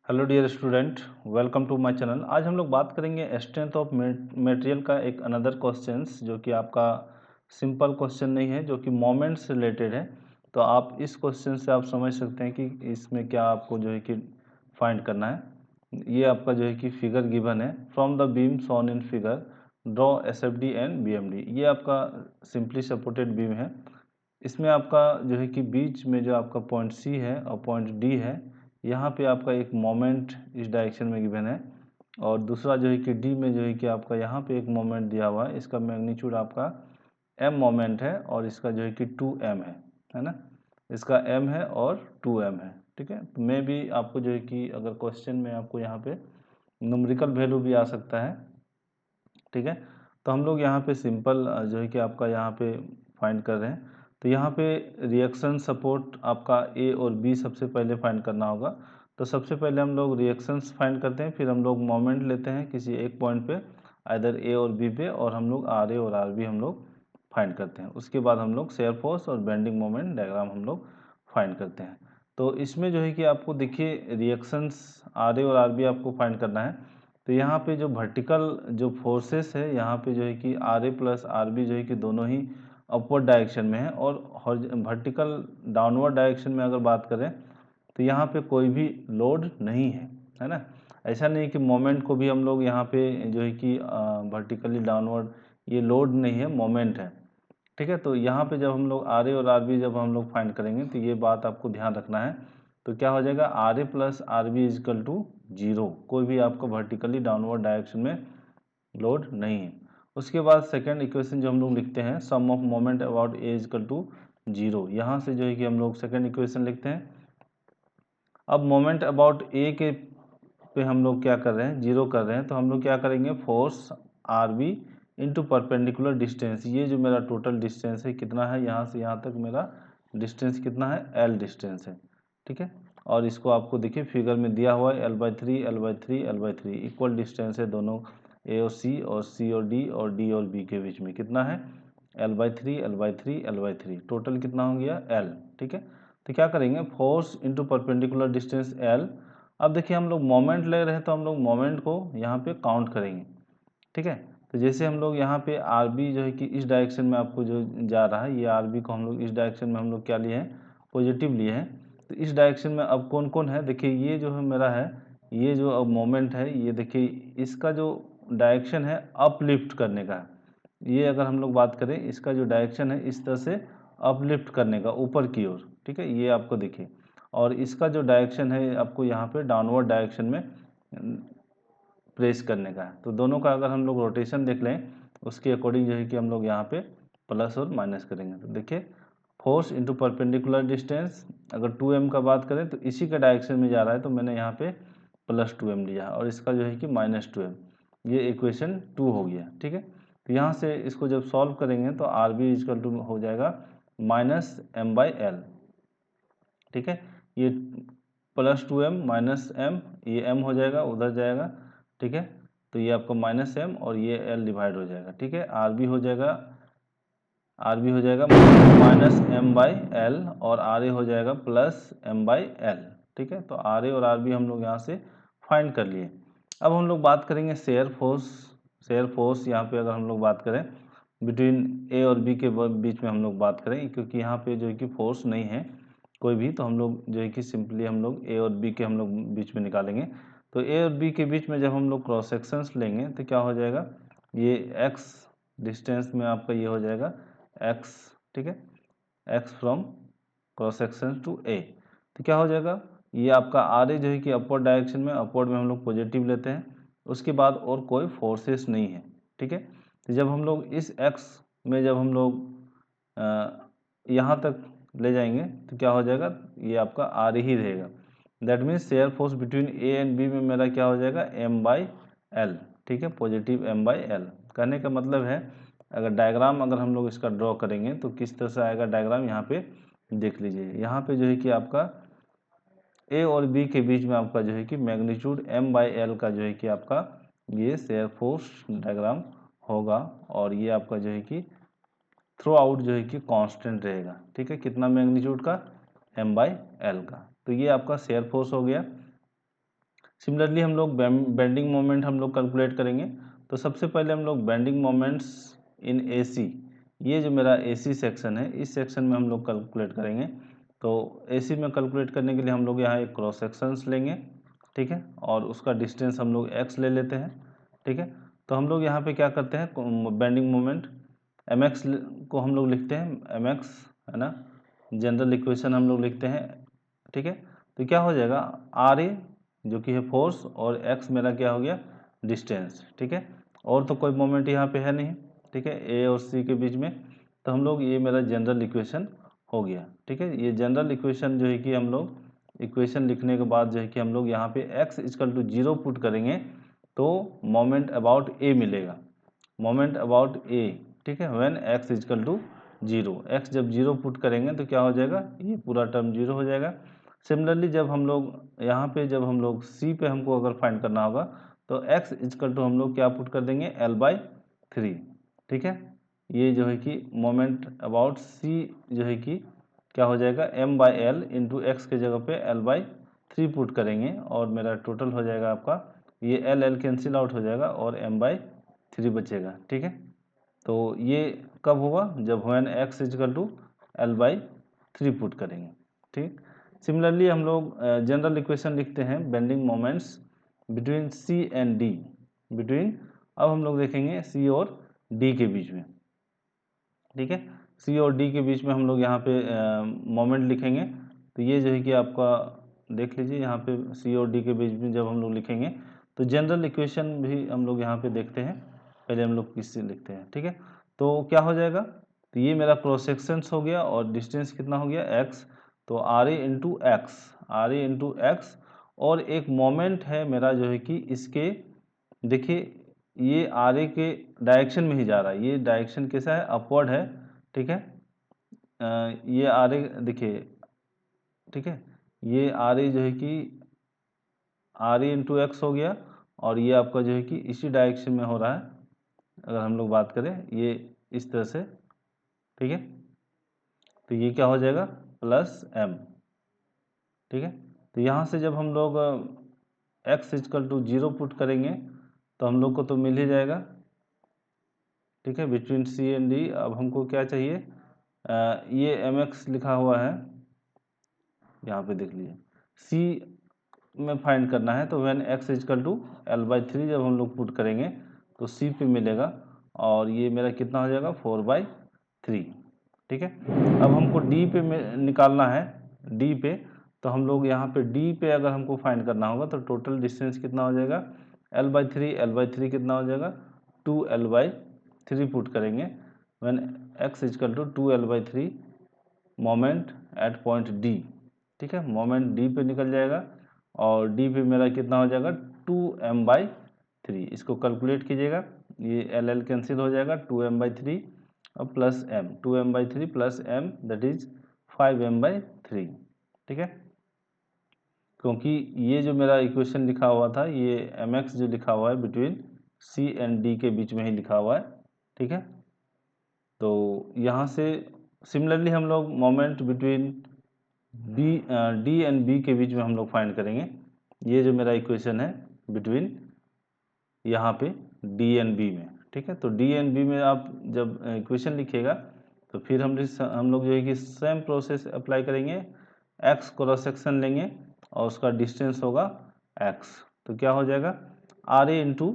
Hello dear student, welcome to my channel. आज हम लोग बात करेंगे स्ट्रेंथ ऑफ मटेरियल का एक अनदर क्वेश्चंस, जो कि आपका सिंपल क्वेश्चन नहीं है, जो कि मोमेंट से रिलेटेड है। तो आप इस क्वेश्चन से आप समझ सकते हैं कि इसमें क्या आपको जो है कि फाइंड करना है। ये आपका जो है कि फिगर गिवन है, from the beam shown in figure draw SFD and BMD. ये आपका सिंपली सपोर्टेड बीम है। इसमें आपका जो है कि बीच में जो आपका पॉइंट सी है और पॉइंट डी है, यहाँ पे आपका एक मोमेंट इस डायरेक्शन में गिवन है। और दूसरा जो है कि डी में जो है कि आपका यहाँ पे एक मोमेंट दिया हुआ है, इसका मैग्नीट्यूड आपका एम मोमेंट है और इसका जो है कि 2m है ना। इसका m है और 2m है, ठीक है। तो मैं भी आपको जो है कि अगर क्वेश्चन में आपको यहाँ पे न्यूमेरिकल वैल्यू भी आ सकता है, ठीक है। तो हम लोग यहाँ पे सिंपल जो है कि आपका यहाँ पे फाइंड कर रहे हैं। तो यहाँ पे रिएक्शन सपोर्ट आपका ए और बी सबसे पहले फाइंड करना होगा। तो सबसे पहले हम लोग रिएक्शंस फाइंड करते हैं, फिर हम लोग मोमेंट लेते हैं किसी एक पॉइंट पे, आइदर ए और बी पे, और हम लोग आर ए और आर बी हम लोग फाइंड करते हैं। उसके बाद हम लोग शेयर फोर्स और बेंडिंग मोमेंट डायग्राम हम लोग फाइंड करते हैं। तो इसमें जो है कि आपको देखिए रिएक्शंस आर ए और आर बी आपको फाइंड करना है। तो यहाँ पे जो वर्टिकल जो फोर्सेस है, यहाँ पे जो है कि R A plus R B जो है कि दोनों ही अपवर्ड डायरेक्शन में है, और वर्टिकल डाउनवर्ड डायरेक्शन में अगर बात करें तो यहाँ पे कोई भी लोड नहीं है ना। ऐसा नहीं कि मोमेंट को भी हम लोग यहाँ पे जो है कि वर्टिकली डाउनवर्ड, ये लोड नहीं है, मोमेंट है, ठीक है। तो यहाँ पे जब हम लोग आर ए और आर बी जब हम लोग फाइंड करेंगे तो ये बात आपको ध्यान रखना है। तो क्या हो जाएगा, R A plus R B is equal to zero, कोई भी आपको वर्टिकली डाउनवर्ड डायरेक्शन में लोड नहीं है। उसके बाद सेकंड इक्वेशन जो हम लोग लिखते हैं, sum of moment about A is equal to zero, यहाँ से जो है कि हम लोग सेकंड इक्वेशन लिखते हैं। अब मोमेंट अबाउट ए के पे हम लोग क्या कर रहे हैं, जीरो कर रहे हैं, तो हम लोग क्या करेंगे, force R B into perpendicular distance. ये जो मेरा टोटल डिस्टेंस है कितना है, यहाँ से यहाँ तक मेरा डिस्टेंस कितना है, एल डिस्टेंस है, ठीक है। और इसको आपको देखिए फिगर में दिया हुआ है, L/3 L/3 L/3 equal distance है दोनों ए और सी और डी और बी के बीच में कितना है, L/3 L/3 L/3, टोटल कितना हो गया, L, ठीक है। तो क्या करेंगे, force into perpendicular distance L। अब देखिए हम लोग मोमेंट ले रहे हैं तो हम लोग मोमेंट को यहाँ पे काउंट करेंगे, ठीक है। तो जैसे हम लोग यहाँ पे आर बी जो है कि इस डायरेक्शन में आपको जो जा रहा है, ये आर बी को हम लोग इस डायरेक्शन में हम लोग क्या लिए हैं, पॉजिटिव लिए हैं। तो इस डायरेक्शन में अब कौन कौन है, देखिए ये जो है मेरा है, ये जो अब मोमेंट है, ये देखिए इसका जो डायरेक्शन है अपलिफ्ट करने का है। ये अगर हम लोग बात करें, इसका जो डायरेक्शन है इस तरह से अपलिफ्ट करने का ऊपर की ओर, ठीक है, ये आपको देखिए। और इसका जो डायरेक्शन है आपको यहाँ पे डाउनवर्ड डायरेक्शन में प्रेस करने का है। तो दोनों का अगर हम लोग रोटेशन देख लें, उसके अकॉर्डिंग जो है कि हम लोग यहाँ पे प्लस और माइनस करेंगे। तो देखिए फोर्स इंटू परपेंडिकुलर डिस्टेंस, अगर 2m का बात करें तो इसी के डायरेक्शन में जा रहा है, तो मैंने यहाँ पे +2m लिया, और इसका जो है कि -2m, ये इक्वेशन 2 हो गया, ठीक है। तो यहाँ से इसको जब सॉल्व करेंगे तो आर बी इजकल टू हो जाएगा -m/l, ठीक है। ये +2m -m, ये m हो जाएगा, उधर जाएगा, ठीक है। तो ये आपका -m और ये l डिवाइड हो जाएगा, ठीक है। आर बी हो जाएगा -m/l और आर ए हो जाएगा +m/l, ठीक है। तो आर ए और आर बी हम लोग यहाँ से फाइंड कर लिए। अब हम लोग बात करेंगे शेयर फोर्स। शेयर फोर्स यहाँ पे अगर हम लोग बात करें बिटवीन ए और बी के बीच में हम लोग बात करें, क्योंकि यहाँ पे जो है कि फोर्स नहीं है कोई भी, तो हम लोग जो है कि सिंपली हम लोग ए और बी के हम लोग बीच में निकालेंगे। तो ए और बी के बीच में जब हम लोग क्रॉस सेक्शंस लेंगे तो क्या हो जाएगा, ये एक्स डिस्टेंस में आपका ये हो जाएगा एक्स, ठीक है, X from cross section to A. तो क्या हो जाएगा, ये आपका आर ए जो है कि अपवर्ड डायरेक्शन में, अपवर्ड में हम लोग पॉजिटिव लेते हैं, उसके बाद और कोई फोर्सेस नहीं है, ठीक है। तो जब हम लोग इस एक्स में जब हम लोग यहाँ तक ले जाएंगे तो क्या हो जाएगा, ये आपका आर ही रहेगा। That means shear force between A and B में मेरा क्या हो जाएगा, m/l, ठीक है, पॉजिटिव m/l। कहने का मतलब है, अगर डायग्राम अगर हम लोग इसका ड्रॉ करेंगे तो किस तरह से आएगा डायग्राम, यहाँ पे देख लीजिए। यहाँ पे जो है कि आपका ए और बी के बीच में आपका जो है कि मैग्नीट्यूड m/l का जो है कि आपका ये शेयर फोर्स डायग्राम होगा, और ये आपका जो है कि थ्रू आउट जो है कि कांस्टेंट रहेगा, ठीक है। कितना मैग्नीट्यूड का, m/l का। तो ये आपका शेयर फोर्स हो गया। सिमिलरली हम लोग बेंडिंग मोमेंट हम लोग कैलकुलेट करेंगे। तो सबसे पहले हम लोग बेंडिंग मोमेंट्स इन एसी, ये जो मेरा एसी सेक्शन है, इस सेक्शन में हम लोग कैलकुलेट करेंगे। तो एसी में कैलकुलेट करने के लिए हम लोग यहाँ एक क्रॉस सेक्शंस लेंगे, ठीक है, और उसका डिस्टेंस हम लोग एक्स ले लेते हैं, ठीक है। तो हम लोग यहाँ पे क्या करते हैं, बेंडिंग मोमेंट एम एक्स को हम लोग लिखते हैं, एम एक्स है ना, जनरल इक्वेशन हम लोग लिखते हैं, ठीक है। तो क्या हो जाएगा, आर ए जो कि है फोर्स और एक्स मेरा क्या हो गया, डिस्टेंस, ठीक है। और तो कोई मोमेंट यहाँ पे है नहीं, ठीक है, ए और सी के बीच में। तो हम लोग ये मेरा जनरल इक्वेशन हो गया, ठीक है। ये जनरल इक्वेशन जो है कि हम लोग इक्वेशन लिखने के बाद जो है कि हम लोग यहाँ पे x इक्वल टू 0 पुट करेंगे तो मोमेंट अबाउट ए मिलेगा, मोमेंट अबाउट ए, ठीक है, when x equal to 0। X जब 0 पुट करेंगे तो क्या हो जाएगा, ये पूरा टर्म 0 हो जाएगा। सिमिलरली जब हम लोग यहाँ पे जब हम लोग सी पे हमको अगर फाइंड करना होगा तो x इक्वल टू हम लोग क्या पुट कर देंगे, L/3, ठीक है। ये जो है कि मोमेंट अबाउट सी जो है कि क्या हो जाएगा, M/L इंटू एक्स के जगह पे L/3 पुट करेंगे और मेरा टोटल हो जाएगा आपका, ये L कैंसिल आउट हो जाएगा और M/3 बचेगा, ठीक है। तो ये कब होगा, जब when x equal to L/3 put करेंगे, ठीक। सिमिलरली हम लोग जनरल इक्वेशन लिखते हैं bending moments between C and D, between, अब हम लोग देखेंगे C और D के बीच में, ठीक है। C और D के बीच में हम लोग यहाँ पे मोमेंट लिखेंगे। तो ये जो है कि आपका देख लीजिए यहाँ पे C और D के बीच में जब हम लोग लिखेंगे तो जनरल इक्वेशन भी हम लोग यहाँ पे देखते हैं, पहले हम लोग किससे लिखते हैं, ठीक है। तो क्या हो जाएगा, तो ये मेरा क्रॉस सेक्शंस हो गया और डिस्टेंस कितना हो गया, x। तो R A into x, R A into x, और एक मोमेंट है मेरा जो है कि इसके, देखिए ये आर ए के डायरेक्शन में ही जा रहा है, ये डायरेक्शन कैसा है, अपवर्ड है, ठीक है। ये आर ए देखिए, ठीक है, ये आर ए जो है कि आर ए इंटू एक्स हो गया और ये आपका जो है कि इसी डायरेक्शन में हो रहा है, अगर हम लोग बात करें ये इस तरह से, ठीक है। तो ये क्या हो जाएगा, प्लस एम, ठीक है। तो यहाँ से जब हम लोग एक्स इक्वल टू 0 पुट करेंगे तो हम लोग को तो मिल ही जाएगा, ठीक है, बिटवीन सी एंड डी। अब हमको क्या चाहिए, ये एम एक्स लिखा हुआ है, यहाँ पे देख लीजिए, सी में फाइंड करना है। तो when x equal to L/3 जब हम लोग पुट करेंगे तो सी पे मिलेगा और ये मेरा कितना हो जाएगा, 4/3, ठीक है। अब हमको डी पे निकालना है, डी पे, तो हम लोग यहाँ पे डी पे अगर हमको फाइंड करना होगा तो टोटल डिस्टेंस कितना हो जाएगा, L/3, L/3 कितना हो जाएगा, 2L/3 पुट करेंगे when x equal to 2L/3 moment at point D, ठीक है। मोमेंट डी पे निकल जाएगा और डी पे मेरा कितना हो जाएगा, 2m/3। इसको कैलकुलेट कीजिएगा, ये L कैंसिल हो जाएगा, 2m/3 और plus m, 2m/3 plus m that is 5m/3, ठीक है। क्योंकि ये जो मेरा इक्वेशन लिखा हुआ था, ये mx जो लिखा हुआ है बिटवीन c एंड d के बीच में ही लिखा हुआ है, ठीक है। तो यहाँ से सिमिलरली हम लोग moment between D and B के बीच में हम लोग फाइंड करेंगे। ये जो मेरा इक्वेशन है बिटवीन यहाँ पे डी एंड बी में, ठीक है। तो डी एंड बी में आप जब इक्वेशन लिखिएगा तो फिर हम लोग जो है कि सेम प्रोसेस अप्लाई करेंगे, एक्स क्रॉस सेक्शन लेंगे और उसका डिस्टेंस होगा एक्स। तो क्या हो जाएगा, आर ए इंटू,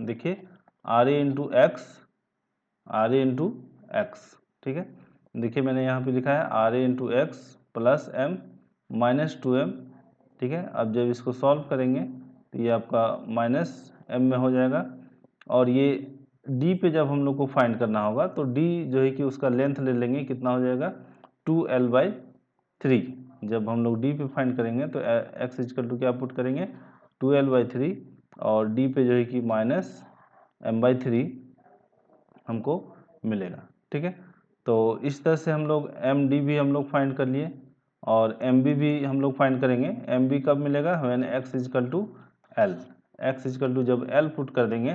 देखिए R A into x, R A into x, ठीक है। देखिए मैंने यहाँ पे लिखा है R A into x plus M minus 2m, ठीक है। अब जब इसको सॉल्व करेंगे तो ये आपका माइनस m में हो जाएगा और ये d पे जब हम लोग को फाइंड करना होगा तो d जो है कि उसका लेंथ ले लेंगे, कितना हो जाएगा, 2L/3। जब हम लोग d पे फाइंड करेंगे तो x इक्वल टू क्या पुट करेंगे, 2L/3 और d पे जो है कि माइनस m/3 हमको मिलेगा, ठीक है। तो इस तरह से हम लोग एम डी भी हम लोग फाइंड कर लिए और एम बी भी हम लोग फाइंड करेंगे। एम बी कब मिलेगा, when x equal to L, x equal to जब एल पुट कर देंगे,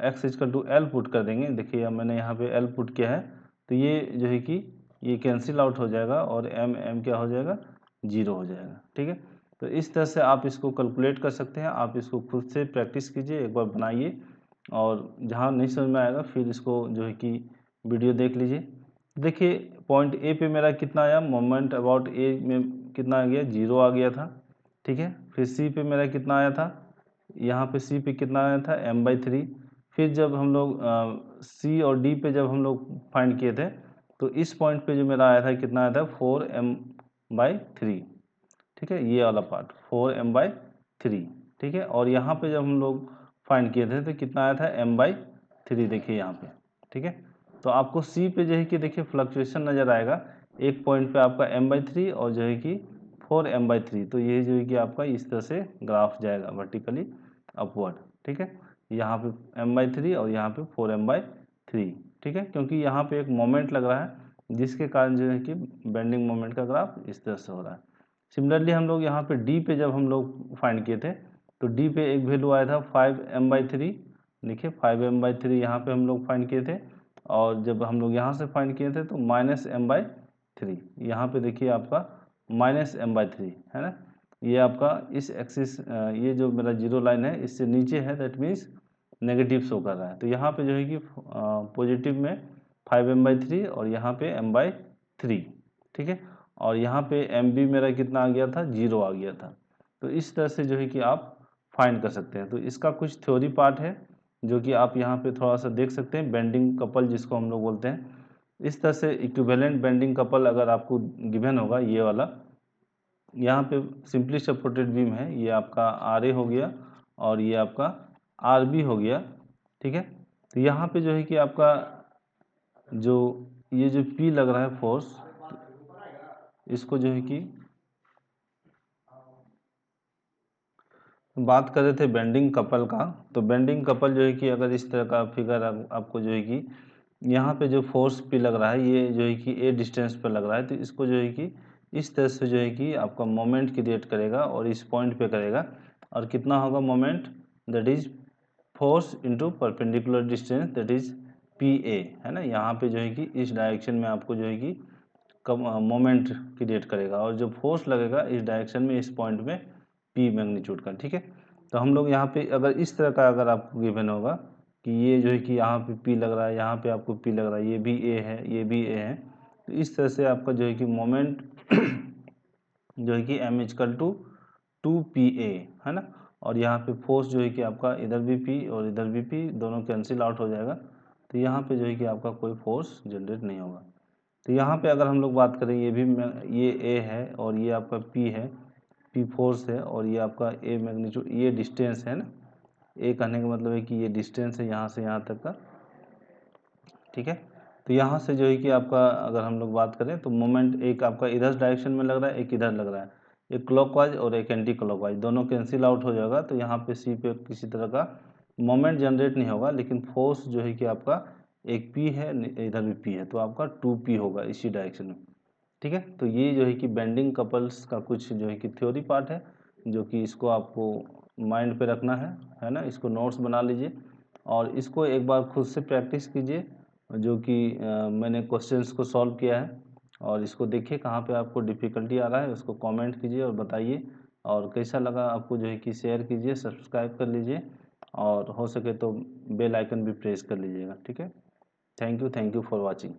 x equal to L put कर देंगे, देखिए अब मैंने यहाँ पे एल पुट किया है तो ये जो है कि ये कैंसिल आउट हो जाएगा और एम एम क्या हो जाएगा, 0 हो जाएगा, ठीक है। तो इस तरह से आप इसको कैलकुलेट कर सकते हैं। आप इसको खुद से प्रैक्टिस कीजिए, एक बार बनाइए, और जहाँ नहीं समझ में आएगा फिर इसको जो है कि वीडियो देख लीजिए। देखिए पॉइंट ए पे मेरा कितना आया, मोमेंट अबाउट ए में कितना आ गया, 0 आ गया था, ठीक है। फिर सी पे मेरा कितना आया था, यहाँ पे सी पे कितना आया था, m/3। फिर जब हम लोग सी और डी पे जब हम लोग फाइंड किए थे, तो इस पॉइंट पे जो मेरा आया था कितना आया था, 4m/3, ठीक है, ये वाला पार्ट 4m/3, ठीक है। और यहाँ पे जब हम लोग फाइंड किए थे तो कितना आया था, m/3, देखिए यहाँ पे, ठीक है। तो आपको सी पे जो है कि देखिए फ्लक्चुएशन नज़र आएगा, एक पॉइंट पे आपका m/3 और जो है कि 4m/3, तो ये जो है कि आपका इस तरह से ग्राफ जाएगा वर्टिकली अपवर्ड, ठीक है। यहाँ पे m/3 और यहाँ पे 4m/3, ठीक है, क्योंकि यहाँ पे एक मोमेंट लग रहा है जिसके कारण जो है कि बेंडिंग मोमेंट का ग्राफ इस तरह से हो रहा है। सिमिलरली हम लोग यहाँ पे डी पे जब हम लोग फाइंड किए थे, तो डी पे एक वैल्यू आया था 5m/3, देखिए 5m/3 यहाँ पे हम लोग फाइंड किए थे, और जब हम लोग यहाँ से फाइंड किए थे तो -m/3, यहाँ पे देखिए आपका -m/3 है ना। ये आपका इस एक्सिस, ये जो मेरा जीरो लाइन है इससे नीचे है, दैट मीन्स नेगेटिव शो कर रहा है। तो यहाँ पे जो है कि पॉजिटिव में 5m/3 और यहाँ पे m/3, ठीक है। और यहाँ पे एम बी मेरा कितना आ गया था, 0 आ गया था। तो इस तरह से जो है कि आप फाइंड कर सकते हैं। तो इसका कुछ थ्योरी पार्ट है जो कि आप यहाँ पे थोड़ा सा देख सकते हैं, बेंडिंग कपल जिसको हम लोग बोलते हैं। इस तरह से इक्विवेलेंट बेंडिंग कपल अगर आपको गिवन होगा, ये वाला यहाँ पे सिंपली सपोर्टेड बीम है, ये आपका आर ए हो गया और ये आपका आर बी हो गया, ठीक है। तो यहाँ पे जो है कि आपका जो ये जो पी लग रहा है फोर्स, इसको जो है कि बात कर रहे थे बेंडिंग कपल का। तो बेंडिंग कपल जो है कि अगर इस तरह का फिगर आपको जो है कि यहाँ पे जो फोर्स पी लग रहा है, ये जो है कि ए डिस्टेंस पर लग रहा है, तो इसको जो है कि इस तरह से जो है कि आपका मोमेंट क्रिएट करेगा और इस पॉइंट पे करेगा। और कितना होगा moment, that is force into perpendicular distance, that is P A, है ना। यहाँ पे जो है कि इस डायरेक्शन में आपको जो है कि कम मोमेंट क्रिएट करेगा, और जो फोर्स लगेगा इस डायरेक्शन में, इस पॉइंट में पी मैग्नीट्यूड का, ठीक है। तो हम लोग यहाँ पे अगर इस तरह का अगर आपको गिवन होगा कि ये जो है कि यहाँ पे पी लग रहा है, यहाँ पे आपको पी लग रहा है, ये भी ए है, ये भी ए है, तो इस तरह से आपका जो है कि मोमेंट जो है कि m=2pa, है ना। और यहाँ पे फोर्स जो है कि आपका इधर भी p और इधर भी p, दोनों कैंसिल आउट हो जाएगा, तो यहाँ पे जो है कि आपका कोई फोर्स जनरेट नहीं होगा। तो यहाँ पे अगर हम लोग बात करें, ये भी ये a है और ये आपका p है, p फोर्स है, और ये आपका a मैग्नीट्यूड, ये डिस्टेंस है ना। a कहने का मतलब है कि ये डिस्टेंस है यहाँ से यहाँ तक का, ठीक है। तो यहाँ से जो है कि आपका अगर हम लोग बात करें तो मोमेंट एक आपका इधर डायरेक्शन में लग रहा है, एक इधर लग रहा है, एक क्लॉकवाइज और एक एंटी क्लॉकवाइज, दोनों कैंसिल आउट हो जाएगा। तो यहाँ पे सी पे किसी तरह का मोमेंट जनरेट नहीं होगा, लेकिन फोर्स जो है कि आपका एक पी है, इधर भी पी है, तो आपका 2p होगा इसी डायरेक्शन में, ठीक है। तो ये जो है कि बेंडिंग कपल्स का कुछ जो है कि थ्योरी पार्ट है, जो कि इसको आपको माइंड पे रखना है ना। इसको नोट्स बना लीजिए और इसको एक बार खुद से प्रैक्टिस कीजिए, जो कि मैंने क्वेश्चंस को सॉल्व किया है, और इसको देखिए कहाँ पे आपको डिफ़िकल्टी आ रहा है, उसको कमेंट कीजिए और बताइए। और कैसा लगा आपको जो है कि शेयर कीजिए, सब्सक्राइब कर लीजिए, और हो सके तो बेल आइकन भी प्रेस कर लीजिएगा, ठीक है। Thank you for watching.